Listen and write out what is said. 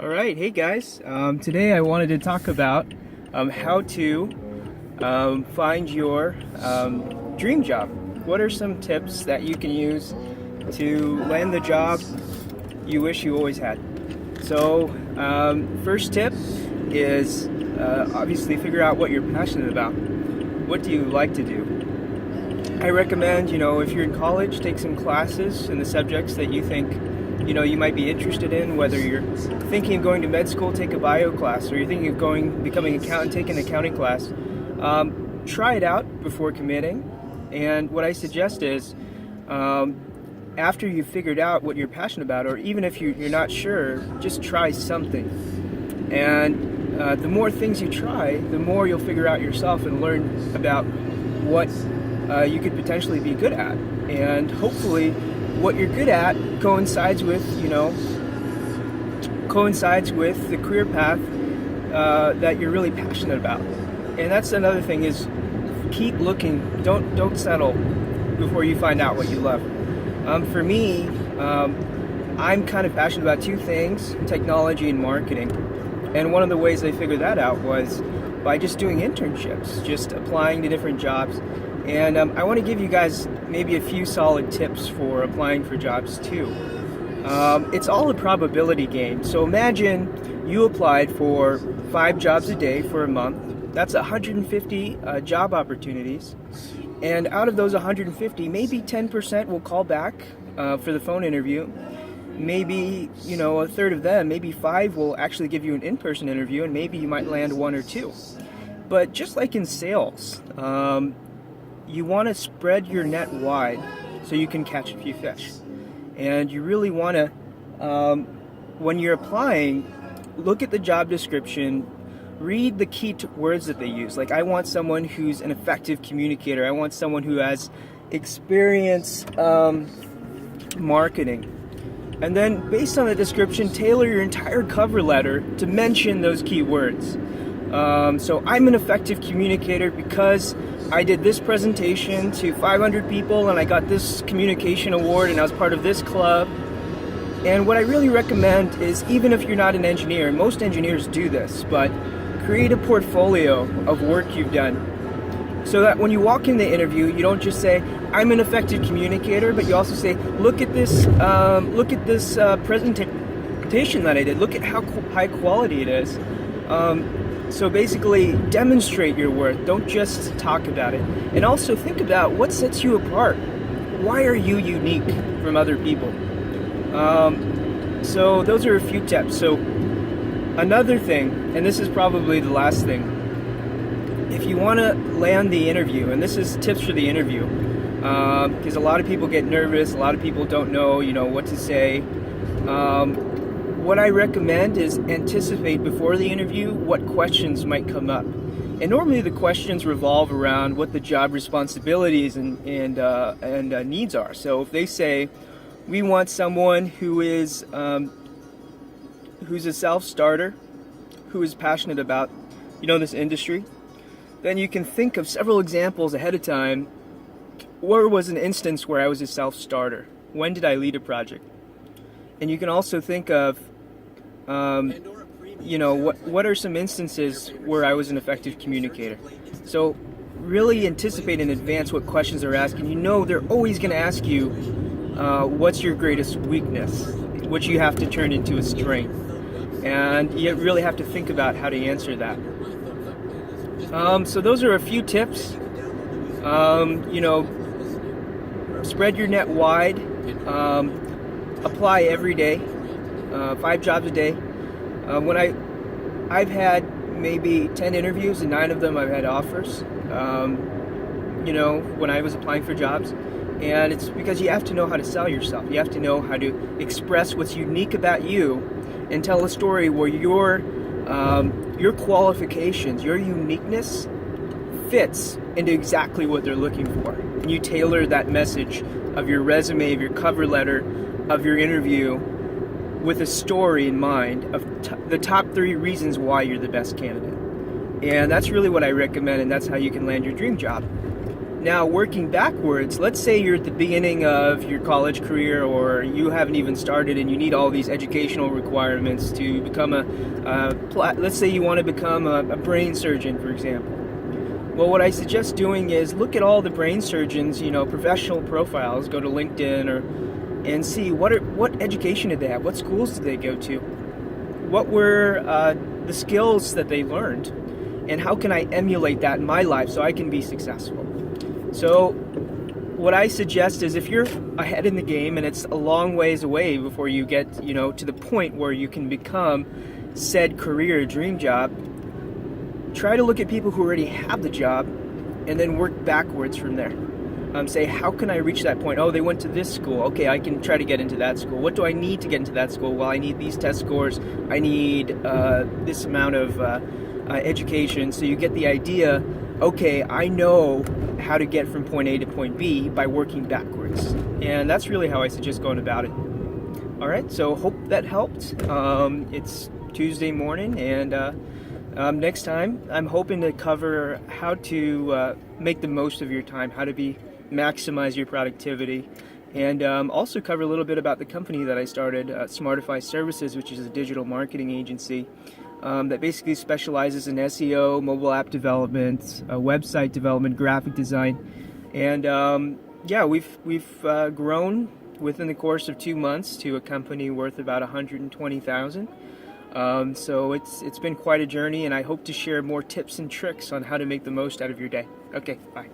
All right, hey guys. Today I wanted to talk about how to find your dream job. What are some tips that you can use to land the job you wish you always had? So, first tip is obviously figure out what you're passionate about. What do you like to do? I recommend, if you're in college, take some classes in the subjects that you think you might be interested in. Whether you're thinking of going to med school, take a bio class, or you're thinking of becoming an accountant, take an accounting class. Try it out before committing. And what I suggest is, after you've figured out what you're passionate about, or even if you're not sure, just try something. And the more things you try, the more you'll figure out yourself and learn about what you could potentially be good at. And hopefully what you're good at coincides with the career path that you're really passionate about. And that's another thing, is keep looking. Don't settle before you find out what you love. For me, I'm kind of passionate about two things: technology and marketing. And one of the ways I figured that out was by just doing internships, just applying to different jobs. And I want to give you guys maybe a few solid tips for applying for jobs too. It's all a probability game. So imagine you applied for 5 jobs a day for a month. That's 150 job opportunities. And out of those 150, maybe 10% will call back for the phone interview. Maybe, a third of them, maybe 5 will actually give you an in-person interview, and maybe you might land 1 or 2. But just like in sales, you want to spread your net wide so you can catch a few fish. And you really want to, when you're applying, look at the job description, read the key words that they use. Like, I want someone who's an effective communicator. I want someone who has experience marketing. And then, based on the description, tailor your entire cover letter to mention those key words. So I'm an effective communicator because I did this presentation to 500 people and I got this communication award and I was part of this club. And what I really recommend is, even if you're not an engineer, most engineers do this, but create a portfolio of work you've done. So that when you walk in the interview, you don't just say, I'm an effective communicator, but you also say, look at this presentation that I did. Look at how high quality it is. So basically, demonstrate your worth. Don't just talk about it. And also think about what sets you apart. Why are you unique from other people? So those are a few tips. So another thing, and this is probably the last thing, if you want to land the interview, and this is tips for the interview, because a lot of people get nervous, a lot of people don't know, what to say. What I recommend is anticipate before the interview what questions might come up. And normally the questions revolve around what the job responsibilities and needs are. So if they say, we want someone who's a self-starter, who is passionate about, this industry, then you can think of several examples ahead of time. Where was an instance where I was a self-starter? When did I lead a project? And you can also think of, what are some instances where I was an effective communicator? So really anticipate in advance what questions they're asking. They're always going to ask you, what's your greatest weakness, which you have to turn into a strength. And you really have to think about how to answer that. So those are a few tips. Spread your net wide. Apply every day. 5 jobs a day. I've had maybe 10 interviews, and 9 of them I've had offers. When I was applying for jobs, and it's because you have to know how to sell yourself. You have to know how to express what's unique about you, and tell a story where your qualifications, your uniqueness, fits into exactly what they're looking for. And you tailor that message of your resume, of your cover letter, of your interview, with a story in mind of the top 3 reasons why you're the best candidate. And that's really what I recommend, and that's how you can land your dream job. Now, working backwards, let's say you're at the beginning of your college career, or you haven't even started and you need all these educational requirements to become let's say you want to become a brain surgeon, for example. Well, what I suggest doing is look at all the brain surgeons, professional profiles, go to LinkedIn and see what education did they have, what schools did they go to, what were the skills that they learned, and how can I emulate that in my life so I can be successful. So what I suggest is if you're ahead in the game and it's a long ways away before you get, to the point where you can become said career dream job, try to look at people who already have the job and then work backwards from there. Say, how can I reach that point? Oh, they went to this school. Okay, I can try to get into that school. What do I need to get into that school? Well, I need these test scores. I need this amount of education. So you get the idea, okay, I know how to get from point A to point B by working backwards. And that's really how I suggest going about it. All right, so hope that helped. It's Tuesday morning, and next time I'm hoping to cover how to make the most of your time, how to maximize your productivity, and also cover a little bit about the company that I started, Smartify Services, which is a digital marketing agency that basically specializes in SEO, mobile app development, website development, graphic design, and we've grown within the course of 2 months to a company worth about $120,000. So it's been quite a journey, and I hope to share more tips and tricks on how to make the most out of your day. Okay, bye.